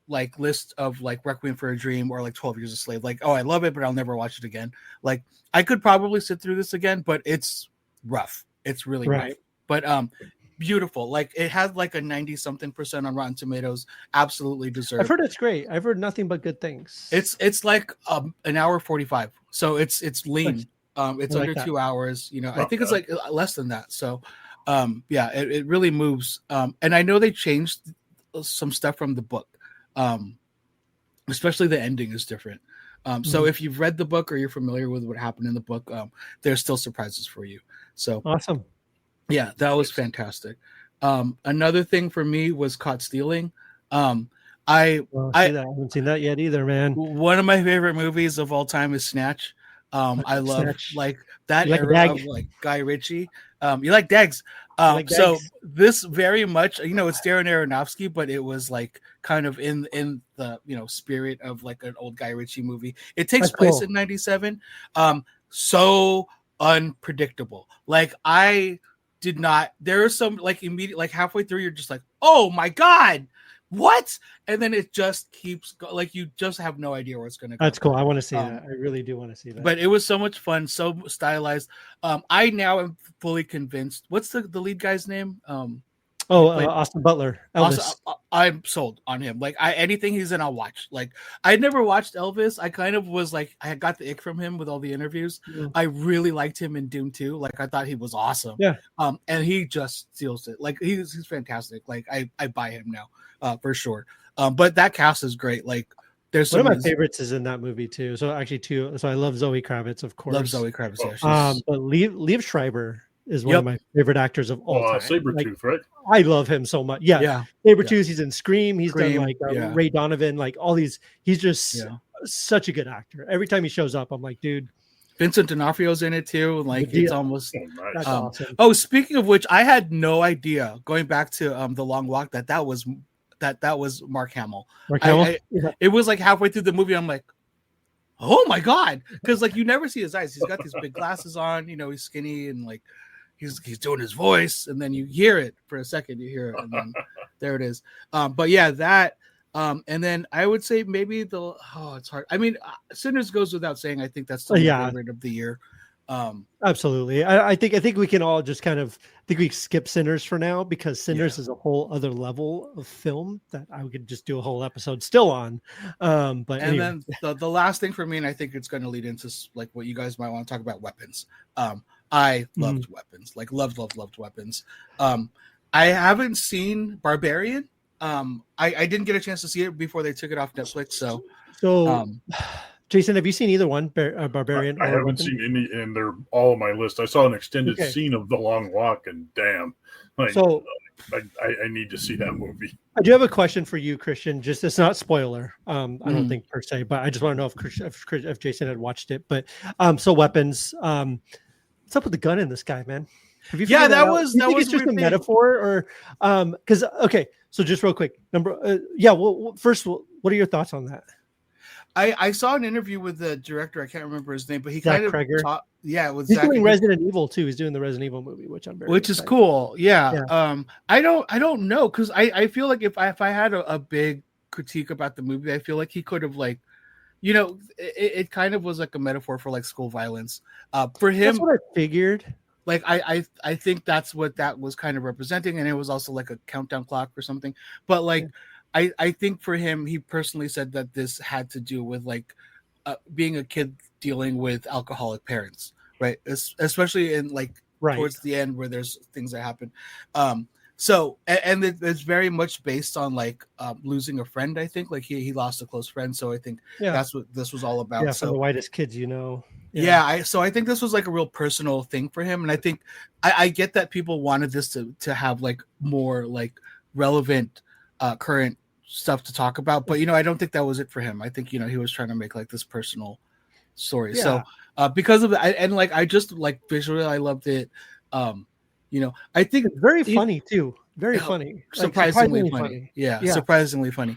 like list of like Requiem for a Dream or like 12 Years a Slave. Like, oh, I love it, but I'll never watch it again. Like I could probably sit through this again, but it's rough. It's really rough, but beautiful. Like it has like a 90-something% on Rotten Tomatoes. Absolutely deserved. I've heard it's great. I've heard nothing but good things. It's like an hour 45, so it's lean. It's like under that. 2 hours. I think it's like less than that. So it really moves. And I know they changed some stuff from the book, especially the ending is different. So if you've read the book or you're familiar with what happened in the book, there's still surprises for you. So awesome. Yeah, that was fantastic. Another thing for me was Caught Stealing. I haven't seen that yet either, man. One of my favorite movies of all time is Snatch. I love Snatch. Like that era of like Guy Ritchie. You like Dags. So this very much, it's Darren Aronofsky, but it was like kind of in the spirit of like an old Guy Ritchie movie. It takes place in 97. So unpredictable. Like I did not. There are some like immediate, like halfway through, you're just like, oh my God, what? And then it just keeps like you just have no idea where it's going to go. That's cool. I want to see that. I really do want to see that. But it was so much fun, so stylized. I now am fully convinced. What's the lead guy's name? Austin Butler. Elvis. I'm sold on him. Like anything he's in, I'll watch. Like I never watched Elvis. I kind of was like, I got the ick from him with all the interviews. Yeah. I really liked him in Dune 2. Like I thought he was awesome. Yeah. And he just steals it. Like he's fantastic. Like I buy him now, for sure. But that cast is great. Like there's one of my favorites is in that movie too. So actually two. So I love Zoe Kravitz, of course. Love Zoe Kravitz. Yeah, but Liev Schreiber is one of my favorite actors of all time. Sabretooth, right? I love him so much. Yeah. Sabretooth, he's in Scream. He's done like Ray Donovan, like all these. He's just such a good actor. Every time he shows up, I'm like, dude. Vincent D'Onofrio's in it too. Like it's almost. That's awesome. Oh, speaking of which, I had no idea going back to The Long Walk that was Mark Hamill. It was like halfway through the movie, I'm like, oh my God, because like you never see his eyes. He's got these big glasses on. He's skinny and like. He's doing his voice, and then you hear it for a second. You hear it, and then There it is. But yeah, that. And then I would say maybe it's hard. I mean, Sinners goes without saying. I think that's still my favorite of the year. Absolutely. I think we can all just kind of we skip Sinners for now, because Sinners is a whole other level of film that I could just do a whole episode still on. But anyway. Then the last thing for me, and I think it's going to lead into like what you guys might want to talk about, weapons. I loved Weapons, like loved Weapons. I haven't seen Barbarian. I didn't get a chance to see it before they took it off Netflix. So Jason, have you seen either one, Barbarian? I haven't seen any, and they're all on my list. I saw an extended scene of The Long Walk, and damn, I need to see that movie. I do have a question for you, Christian. Just it's not spoiler. I don't think per se, but I just want to know if Jason had watched it. But so Weapons. What's up with the gun in this guy, man? Have you that was it's just a metaphor, or because so just real quick, first, what are your thoughts on that? I saw an interview with the director. I can't remember his name, but he Zach kind of Kreger. with he's Zach doing Resident Evil too. He's doing the Resident Evil movie, which I'm very is cool. Yeah. I don't know, because I feel like if I had a big critique about the movie, I feel like he could have, like, it kind of was like a metaphor for like school violence. For him, that's what I figured. Like I think that's what that was kind of representing, and it was also like a countdown clock or something. But like I think for him, he personally said that this had to do with like being a kid dealing with alcoholic parents, right? Especially in like towards the end where there's things that happen. So and it's very much based on like losing a friend. I think like he lost a close friend, so I think that's what this was all about. Yeah, so for the whitest kids, so I think this was like a real personal thing for him, and I think I get that people wanted this to have like more like relevant current stuff to talk about, but I don't think that was it for him. I think he was trying to make like this personal story. So because of that, and like I just like visually I loved it. I think it's very funny too. Very funny. Surprisingly funny. Yeah, surprisingly funny.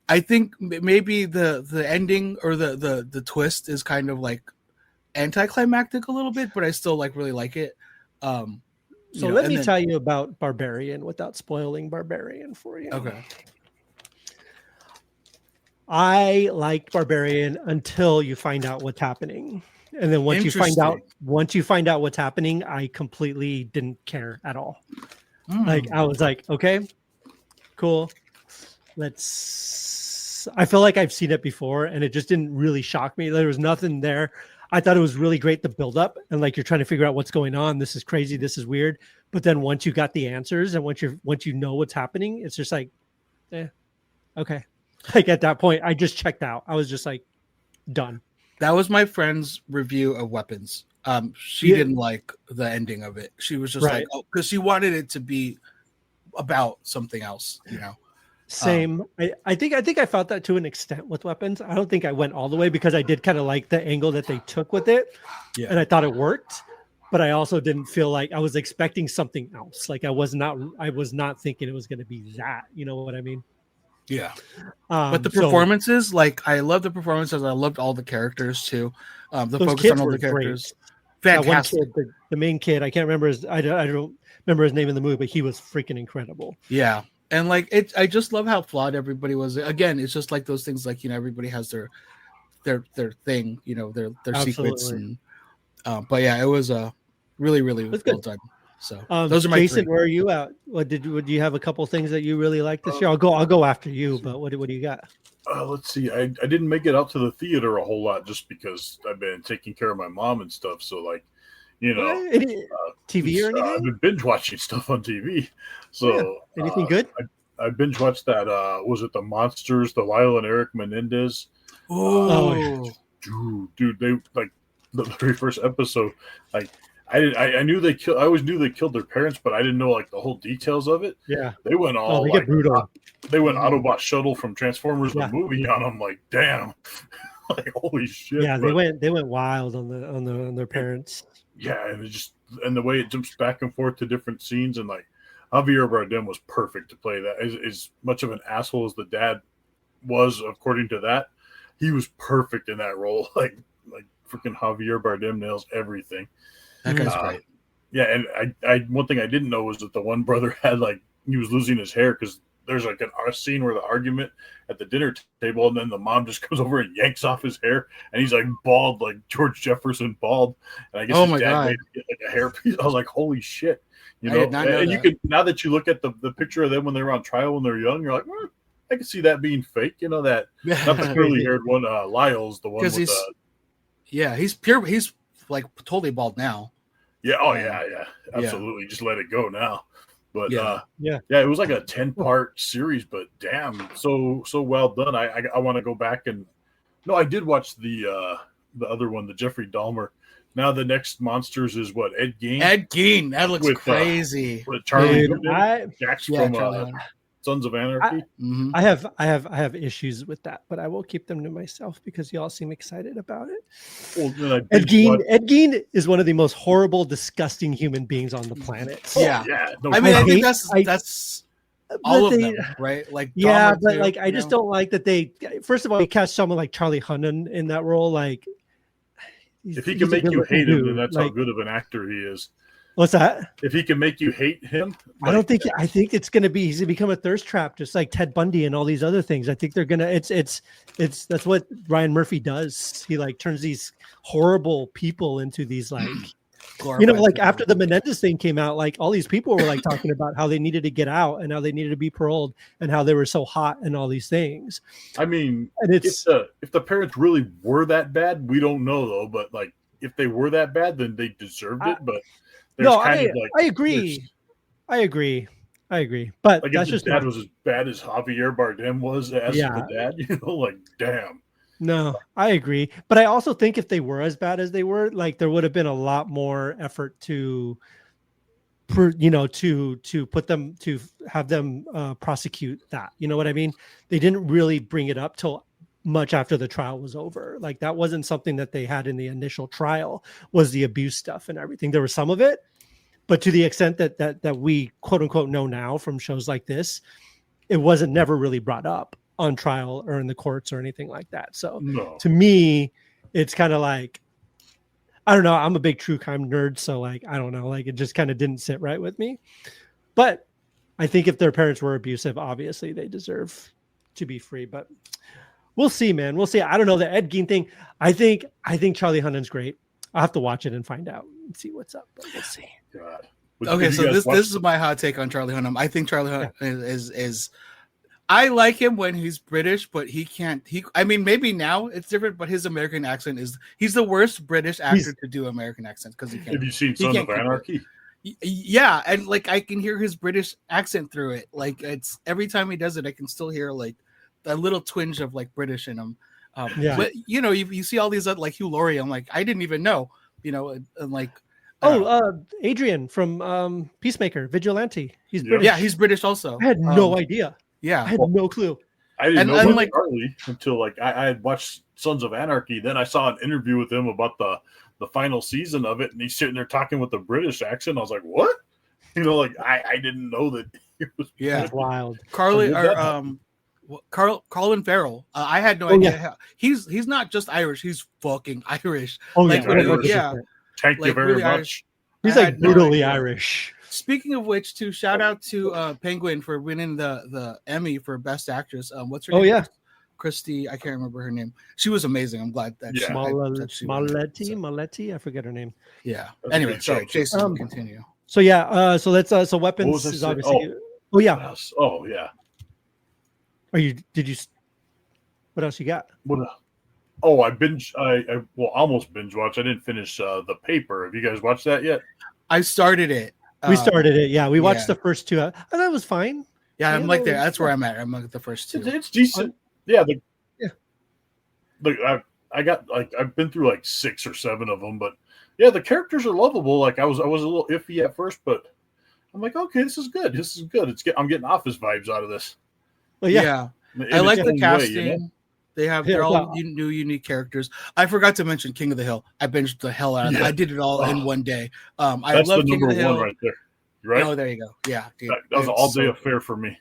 I think maybe the ending or the twist is kind of like anticlimactic a little bit, but I still like really like it. So let me tell you about Barbarian without spoiling Barbarian for you. Okay. I liked Barbarian until you find out what's happening. And then once you find out what's happening, I completely didn't care at all. Like I was like, okay, cool. I feel like I've seen it before, and it just didn't really shock me. There was nothing there. I thought it was really great, the build up, and like you're trying to figure out what's going on. This is crazy. This is weird. But then once you got the answers and once you know what's happening, it's just like, okay. Like at that point, I just checked out. I was just like, done. That was my friend's review of Weapons. She didn't like the ending of it. She was just like, because she wanted it to be about something else, Same. I think I felt that to an extent with Weapons. I don't think I went all the way, because I did kind of like the angle that they took with it, and I thought it worked. But I also didn't feel like I was expecting something else. Like I was not thinking it was going to be that. You know what I mean? Yeah. But the performances, like I love the performances. I loved all the characters too. The focus on all the characters. Great. Fantastic. That one kid, the main kid, I can't remember I don't remember his name in the movie, but he was freaking incredible. Yeah. And like I just love how flawed everybody was. Again, it's just like those things, like everybody has their thing, their secrets, and but yeah, it was really well done. So those are my Jason, three. where are you at? Would you have a couple things that you really liked this year? I'll go after you, but what do you got? Let's see. I didn't make it out to the theater a whole lot just because I've been taking care of my mom and stuff. So like, TV or anything? I've been binge watching stuff on TV. So anything good? I binge watched that. Was it The Monsters? The Lyle and Eric Menendez. Oh, dude, they like the very first episode. Like I knew they killed. I always knew they killed their parents, but I didn't know like the whole details of it. Yeah, they went all they like get brutal. They went Autobot shuttle from Transformers the movie on them. Like damn, like holy shit. Yeah, they went wild on their parents. Yeah, and the way it jumps back and forth to different scenes, and like Javier Bardem was perfect to play that. As much of an asshole as the dad was, according to that, he was perfect in that role. Like freaking Javier Bardem nails everything. That guy's great. Yeah, and I one thing I didn't know was that the one brother had like he was losing his hair because there's like a scene where the argument at the dinner table, and then the mom just comes over and yanks off his hair, and he's like bald, like George Jefferson bald. And I guess his dad made him get like a hairpiece. I was like, holy shit, you know. And you can, now that you look at the picture of them when they were on trial when they're young, you're like, I can see that being fake. You know, that not the curly haired one. Lyle's the one with he's pure. He's like totally bald now. Yeah. Oh yeah. Absolutely. Yeah. Just let it go now. But yeah, it was like a 10-part series, but damn, so well done. I want to go back and I did watch the other one, the Jeffrey Dahmer. Now the next Monsters is what, Ed Gein? Ed Gein, that looks crazy. With Charlie Jax from Sons of Anarchy. I have issues with that, but I will keep them to myself because y'all seem excited about it. Well, Ed Gein is one of the most horrible, disgusting human beings on the planet. Yeah. No, I mean, I think that's all of them, right? Like, yeah, but like, I just don't like that they. First of all, you cast someone like Charlie Hunnam in that role. Like, if he can make you hate him, then that's how good of an actor he is. What's that? If he can make you hate him, I don't think. I think it's going to be. He's going to become a thirst trap, just like Ted Bundy and all these other things. I think they're gonna. It's. That's what Ryan Murphy does. He like turns these horrible people into these like, like after the Menendez thing came out, like all these people were like talking about how they needed to get out and how they needed to be paroled and how they were so hot and all these things. I mean, and it's if the parents really were that bad, we don't know though. But like, if they were that bad, then they deserved it. But I agree. But like that's if his dad was as bad as Javier Bardem was as the dad, like damn. No, I agree. But I also think if they were as bad as they were, like there would have been a lot more effort to put them, to have them prosecute that. You know what I mean? They didn't really bring it up till much after the trial was over. Like that wasn't something that they had in the initial trial, was the abuse stuff and everything. There was some of it, but to the extent that we quote unquote know now from shows like this, it wasn't never really brought up on trial or in the courts or anything like that. So to me, it's kind of like, I don't know. I'm a big true crime nerd. So like, I don't know, like it just kind of didn't sit right with me, but I think if their parents were abusive, obviously they deserve to be free, but we'll see, man. We'll see. I don't know the Ed Gein thing. I think Charlie Hunnam's great. I'll have to watch it and find out and see what's up. But we'll see. God. Okay, so this is my hot take on Charlie Hunnam. I think Charlie Hunnam is I like him when he's British, but I mean, maybe now it's different, but his American accent he's the worst British actor to do American accents because he can't. Have you seen Sons of Anarchy? Yeah, and like I can hear his British accent through it. Like it's every time he does it, I can still hear like a little twinge of like British in him. But you see all these like Hugh Laurie. I'm like, I didn't even know, and like. Adrian from Peacemaker, Vigilante. He's British. British. Yeah, he's British also. I had no idea. Yeah, I had no clue. I didn't know about Charlie until like I had watched Sons of Anarchy. Then I saw an interview with him about the final season of it, and he's sitting there talking with a British accent. I was like, what? Like I didn't know that it was. Yeah, it's wild. Carlin Farrell. I had no idea. Yeah. He's not just Irish. He's fucking Irish. Oh yeah. Thank you very much. Irish. He's like brutally Irish. Speaking of which, too, shout out to Penguin for winning the Emmy for Best Actress. What's her name? Oh yeah, Christy. I can't remember her name. She was amazing. I'm glad that Maletti. I forget her name. Yeah. Anyway, sorry, Jason. Continue. So yeah. So let's. So weapons is obviously. Oh yeah. Oh yeah. Did you? What else you got? I almost binge watched. I didn't finish The Paper. Have you guys watched that yet? I started it. We started it. Yeah, we watched the first two. I thought it was fine. Yeah, I'm like there. That's where I'm at. I'm like the first two. It's decent. I've been through like 6 or 7 of them, but yeah, the characters are lovable. Like I was a little iffy at first, but I'm like, okay, this is good. I'm getting Office vibes out of this. Well, yeah. I like the casting. They're all new, unique characters. I forgot to mention King of the Hill. I binged the hell out of it. I did it all in one day. I love King of the Hill. Right there. Right? Oh, there you go. Yeah, dude. That was an all-day affair for me.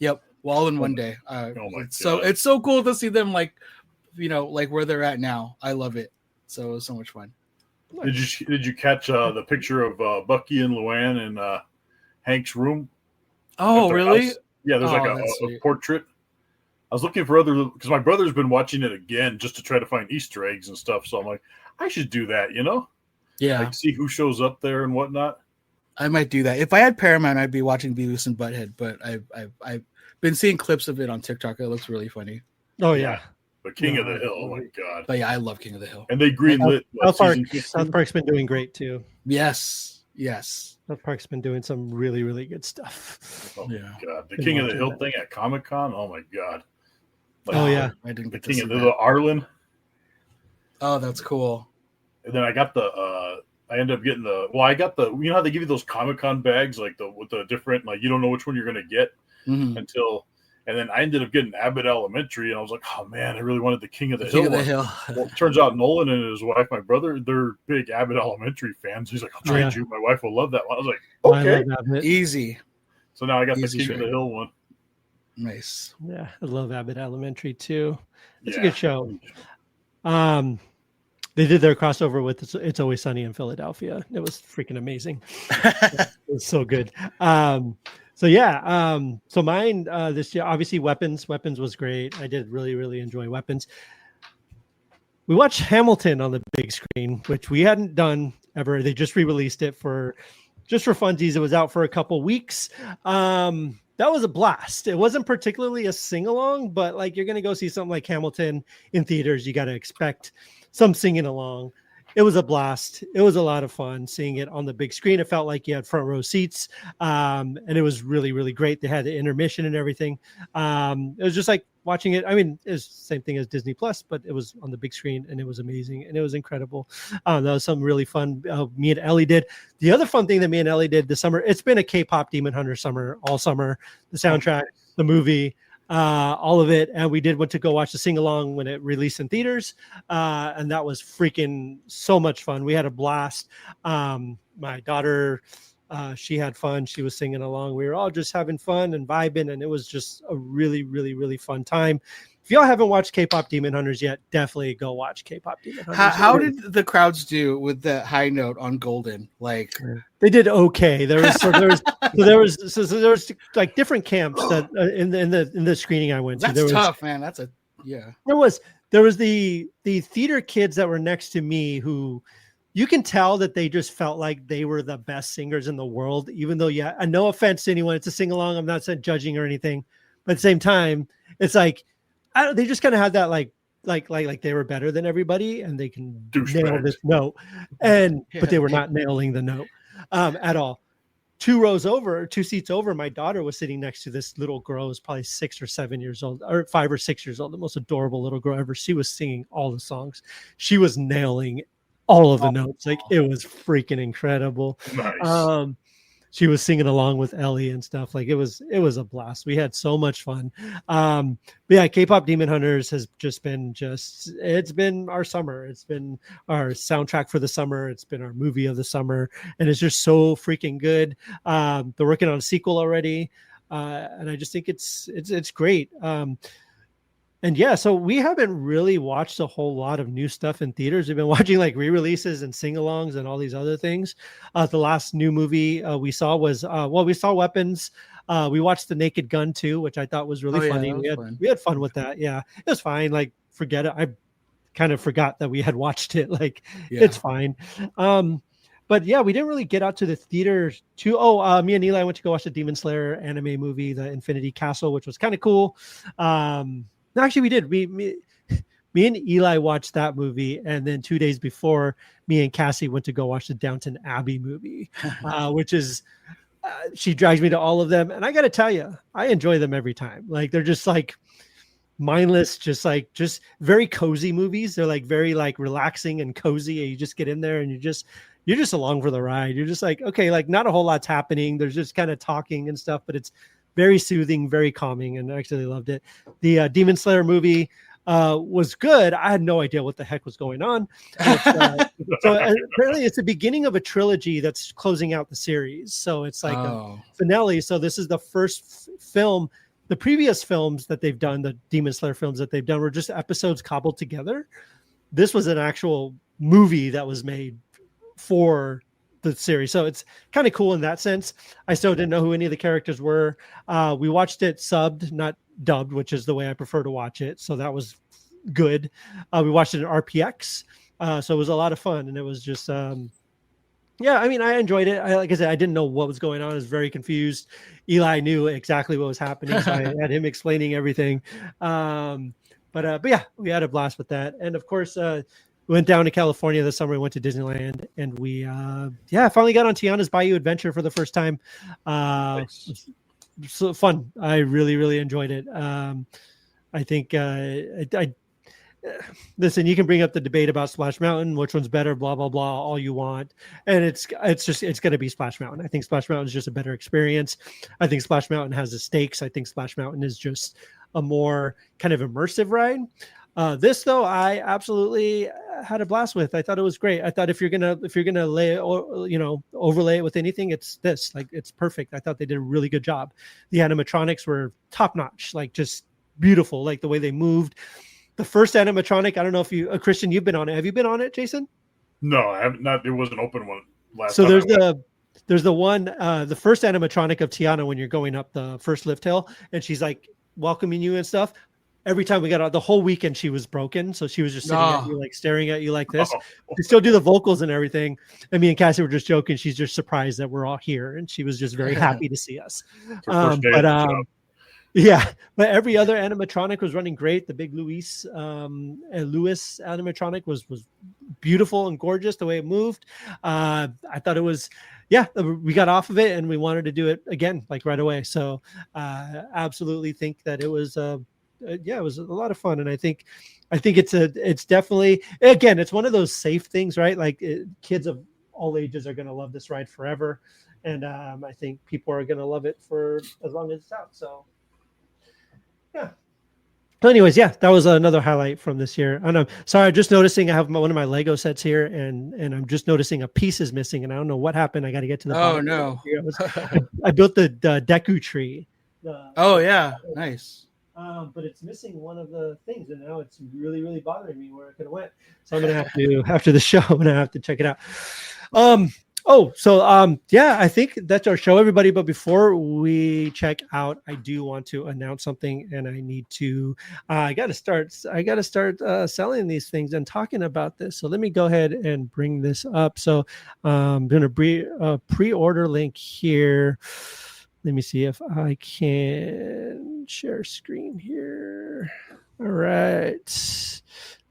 Yep, all in one day. It's so cool to see them like where they're at now. I love it. So it was so much fun. Did you catch the picture of Bucky and Luann in Hank's room? Oh, really? Yeah, there's like a portrait. I was looking for other because my brother's been watching it again just to try to find Easter eggs and stuff. So I'm like, I should do that, Yeah, like see who shows up there and whatnot. I might do that. If I had Paramount, I'd be watching Beavis and Butthead. But I've been seeing clips of it on TikTok. It looks really funny. Oh yeah. But King of the Hill, oh my god! But yeah, I love King of the Hill. And they greenlit South Park's been doing great too. Yes. South Park's been doing some really, really good stuff. Oh my god, the King of the Hill thing at Comic-Con. Oh my god. Like, I didn't get the King of the Arlen. Oh, that's cool. And then I got I ended up getting I got how they give you those Comic-Con bags, like with the different, like you don't know which one you're going to get and then I ended up getting Abbott Elementary, and I was like, oh man, I really wanted the King of the Hill. King of the Hill. Well, it turns out Nolan and his wife, my brother, they're big Abbott Elementary fans. He's like, I'll trade you. My wife will love that one. I was like, okay. Easy. So now I got the King of the Hill one. Nice. Yeah, I love Abbott Elementary too. It's a good show. They did their crossover with It's Always Sunny in Philadelphia. It was freaking amazing. It was so good. So mine this year, obviously Weapons was great. I did really, really enjoy Weapons. We watched Hamilton on the big screen, which we hadn't done ever. They just re-released it for funsies. It was out for a couple weeks. That was a blast. It wasn't particularly a sing-along, but like you're going to go see something like Hamilton in theaters, you got to expect some singing along. It was a blast. It was a lot of fun seeing it on the big screen. It felt like you had front row seats, and it was really, really great. They had the intermission and everything. It was just like watching it. I mean, it's the same thing as Disney Plus, but it was on the big screen, and it was amazing, and it was incredible. That was something really fun me and Ellie did. The other fun thing that me and Ellie did this summer, it's been a K-pop Demon Hunter summer, all summer. The soundtrack, the movie, all of it, and we went to go watch the sing-along when it released in theaters, and that was freaking so much fun. We had a blast. My daughter, she had fun. She was singing along. We were all just having fun and vibing, and it was just a really, really, really fun time. If y'all haven't watched K-pop Demon Hunters yet, definitely go watch K-pop Demon Hunters. How did the crowds do with the high note on Golden? Like they did okay. There was like different camps that in the screening I went to. That's tough, man. There was the theater kids that were next to me who you can tell that they just felt like they were the best singers in the world, even though, and no offense to anyone, it's a sing along. I'm not judging or anything, but at the same time, it's like, they just kind of had that like they were better than everybody and they can nail this note, but they were not nailing the note at all. 2 seats over, my daughter was sitting next to this little girl who was probably 6 or 7 years old, or 5 or 6 years old, the most adorable little girl ever. She was singing all the songs. She was nailing all of the notes. Like it was freaking incredible. Nice. She was singing along with Ellie and stuff. Like it was a blast. We had so much fun. But yeah, K-pop Demon Hunters has it's been our summer. It's been our soundtrack for the summer. It's been our movie of the summer, and it's just so freaking good. They're working on a sequel already. And I just think it's great. And yeah, so we haven't really watched a whole lot of new stuff in theaters. We've been watching like re-releases and sing-alongs and all these other things. The last new movie we saw was, we saw Weapons. We watched The Naked Gun too, which I thought was really funny. We had fun with that. Yeah, it was fine. Like, forget it. I kind of forgot that we had watched it. Like, it's fine. But yeah, we didn't really get out to the theater too. Me and Eli went to go watch the Demon Slayer anime movie, The Infinity Castle, which was kind of cool. No, actually, we did. Me and Eli watched that movie, and then 2 days before, me and Cassie went to go watch the Downton Abbey movie, which is she drags me to all of them, and I got to tell you, I enjoy them every time. Like they're just like mindless, just very cozy movies. They're like very like relaxing and cozy, and you just get in there and you're just along for the ride. You're just like, okay, like not a whole lot's happening. There's just kind of talking and stuff, but it's very soothing, very calming, and I actually loved it. The Demon Slayer movie was good. I had no idea what the heck was going on. So apparently it's the beginning of a trilogy that's closing out the series. So it's like a finale. So this is the first film. The previous films that they've done, the Demon Slayer films that they've done, were just episodes cobbled together. This was an actual movie that was made for the series. So it's kind of cool in that sense. I still didn't know who any of the characters were. We watched it subbed, not dubbed, which is the way I prefer to watch it. So that was good. We watched it in RPX. So it was a lot of fun, and it was just, yeah, I mean, I enjoyed it. Like I said, I didn't know what was going on. I was very confused. Eli knew exactly what was happening, so I had him explaining everything. But yeah, we had a blast with that. And of course, we went down to California this summer. We went to Disneyland, and we, finally got on Tiana's Bayou Adventure for the first time. Nice. So fun. I really, really enjoyed it. I think I listen, you can bring up the debate about Splash Mountain, which one's better, blah, blah, blah, all you want. And it's going to be Splash Mountain. I think Splash Mountain is just a better experience. I think Splash Mountain has the stakes. I think Splash Mountain is just a more kind of immersive ride. This though, I absolutely had a blast with. I thought it was great. I thought if you're gonna overlay it with anything, it's this. Like, it's perfect. I thought they did a really good job. The animatronics were top notch, like just beautiful, like the way they moved. The first animatronic, I don't know if you, Christian, you've been on it. Have you been on it, Jason? No, I have not. It was an open one last. So there's the one, the first animatronic of Tiana when you're going up the first lift hill, and she's like welcoming you and stuff. Every time we got out, the whole weekend she was broken, so she was just sitting at you, like staring at you like this. They still do the vocals and everything. And me and Cassie were just joking. She's just surprised that we're all here, and she was just very happy to see us. Yeah, but every other animatronic was running great. The big Lewis animatronic was beautiful and gorgeous the way it moved. I thought it was, we got off of it and we wanted to do it again, like right away. So absolutely think that it was it was a lot of fun. And I think it's definitely, again, it's one of those safe things, right? Like kids of all ages are going to love this ride forever. And I think people are going to love it for as long as it's out. So yeah. So anyways, that was another highlight from this year. And I'm sorry, I'm just noticing I have one of my Lego sets here, and I'm just noticing a piece is missing, and I don't know what happened. I got to get to the bottom. No. I built the Deku tree. Nice. But it's missing one of the things, and now it's really, really bothering me where it could have went. So I'm gonna have to, after the show, I'm gonna have to check it out. I think that's our show, everybody. But before we check out, I do want to announce something, and I need to. I got to start selling these things and talking about this. So let me go ahead and bring this up. So I'm gonna pre-order link here. Let me see if I can share screen here. All right. So,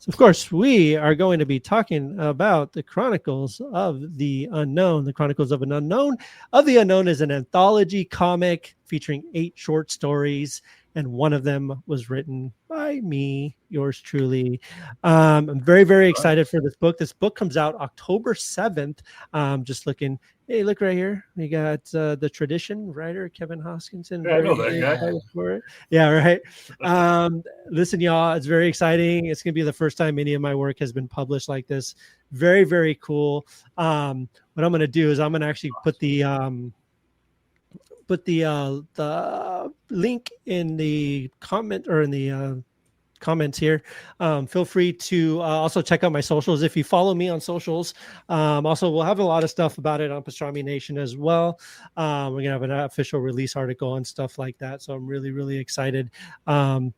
of course, we are going to be talking about the Chronicles of the Unknown. The Chronicles of an Unknown. Of the Unknown is an anthology comic featuring 8 short stories, and one of them was written by me, yours truly. I'm very, very excited for this book. This book comes out October 7th. Just looking. Hey, look right here. We got the Tradition writer, Kevin Hoskinson. Yeah, I know that guy. For it. Yeah, right. Listen, y'all, it's very exciting. It's going to be the first time any of my work has been published like this. Very, very cool. What I'm going to do is I'm going to actually put the link in the comment or in the comments here. Feel free to also check out my socials if you follow me on socials. Also, we'll have a lot of stuff about it on Pastrami Nation as well. We're gonna have an official release article and stuff like that. So I'm really, really excited to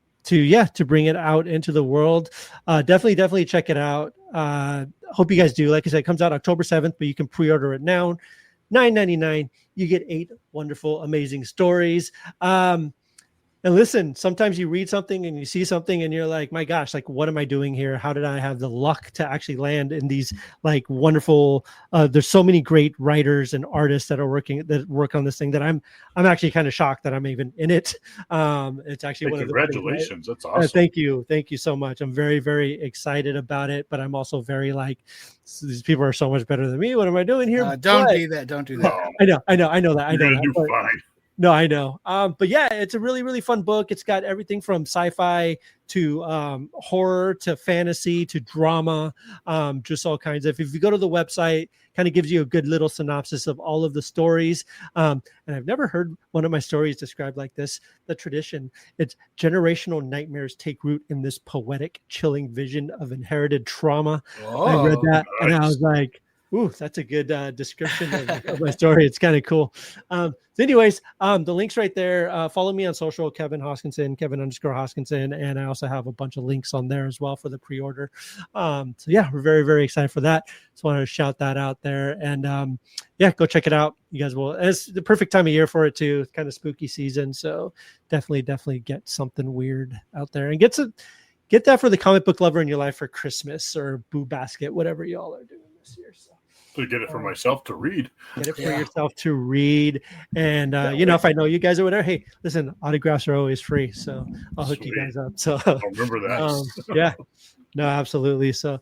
bring it out into the world. Definitely check it out. Hope you guys do. Like I said, it comes out October 7th, but you can pre-order it now. $9.99. You get 8 wonderful, amazing stories. And listen, sometimes you read something and you see something and you're like, my gosh, like, what am I doing here? How did I have the luck to actually land in these like wonderful, there's so many great writers and artists that work on this thing that I'm actually kind of shocked that I'm even in it. It's actually one of the congratulations. That's awesome. Thank you so much. I'm very, very excited about it, but I'm also very like, these people are so much better than me. What am I doing here? Don't do that. I know that. You're gonna do fine. No, I know. But yeah, it's a really, really fun book. It's got everything from sci-fi to horror to fantasy to drama, just all kinds of. If you go to the website, kind of gives you a good little synopsis of all of the stories. And I've never heard one of my stories described like this. The Tradition. It's generational nightmares take root in this poetic, chilling vision of inherited trauma. I read that and I was like, Ooh, that's a good description of my story. It's kind of cool. Anyways, the link's right there. Follow me on social, Kevin Hoskinson, Kevin_Hoskinson. And I also have a bunch of links on there as well for the pre-order. So yeah, we're very, very excited for that. Just wanted to shout that out there. And yeah, go check it out. You guys will. It's the perfect time of year for it too. It's kind of spooky season. So definitely get something weird out there and get that for the comic book lover in your life for Christmas or Boo Basket, whatever y'all are doing this year. So. To get it for myself to read. Get it for yourself to read. And, if I know you guys or whatever, hey, listen, autographs are always free. So I'll hook you guys up. So I'll remember that. Yeah, no, absolutely. So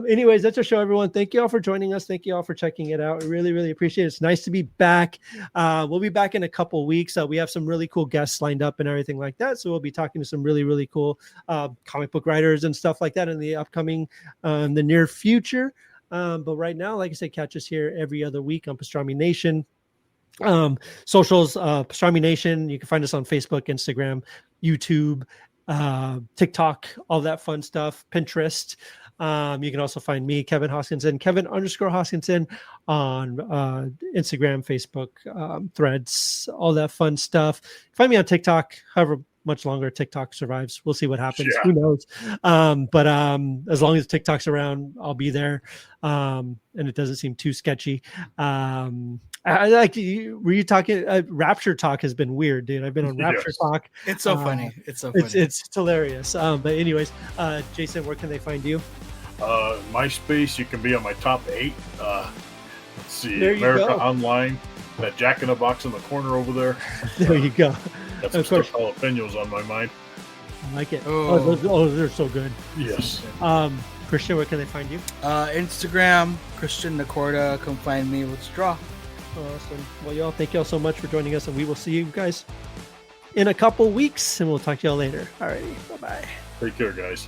anyways, that's our show, everyone. Thank you all for joining us. Thank you all for checking it out. We really, really appreciate it. It's nice to be back. We'll be back in a couple weeks. We have some really cool guests lined up and everything like that. So we'll be talking to some really, really cool comic book writers and stuff like that in the upcoming, the near future. But right now, like I said, catch us here every other week on Pastrami Nation. Socials, Pastrami Nation. You can find us on Facebook, Instagram, YouTube, TikTok, all that fun stuff, Pinterest. You can also find me, Kevin Hoskinson, Kevin_Hoskinson on Instagram, Facebook, Threads, all that fun stuff. Find me on TikTok, however much longer TikTok survives. We'll see what happens. Yeah. Who knows? But as long as TikTok's around, I'll be there. And it doesn't seem too sketchy. I like you. Were you talking? Rapture Talk has been weird, dude. I've been on Rapture Talk. It's so funny. It's so funny. It's hilarious. But anyways, Jason, where can they find you? MySpace. You can be on my top 8. Let's see. There you America go. Online. That Jack in the Box in the corner over there. There you go. Got some Of course. stuff jalapenos on my mind. I like it. Oh, they're so good. Yes. Christian, where can they find you? Instagram, Christian Nacorda. Come find me. Let's draw. Awesome. Well, y'all, thank y'all so much for joining us, and we will see you guys in a couple weeks, and we'll talk to y'all later. Alrighty, bye-bye. Take care, guys.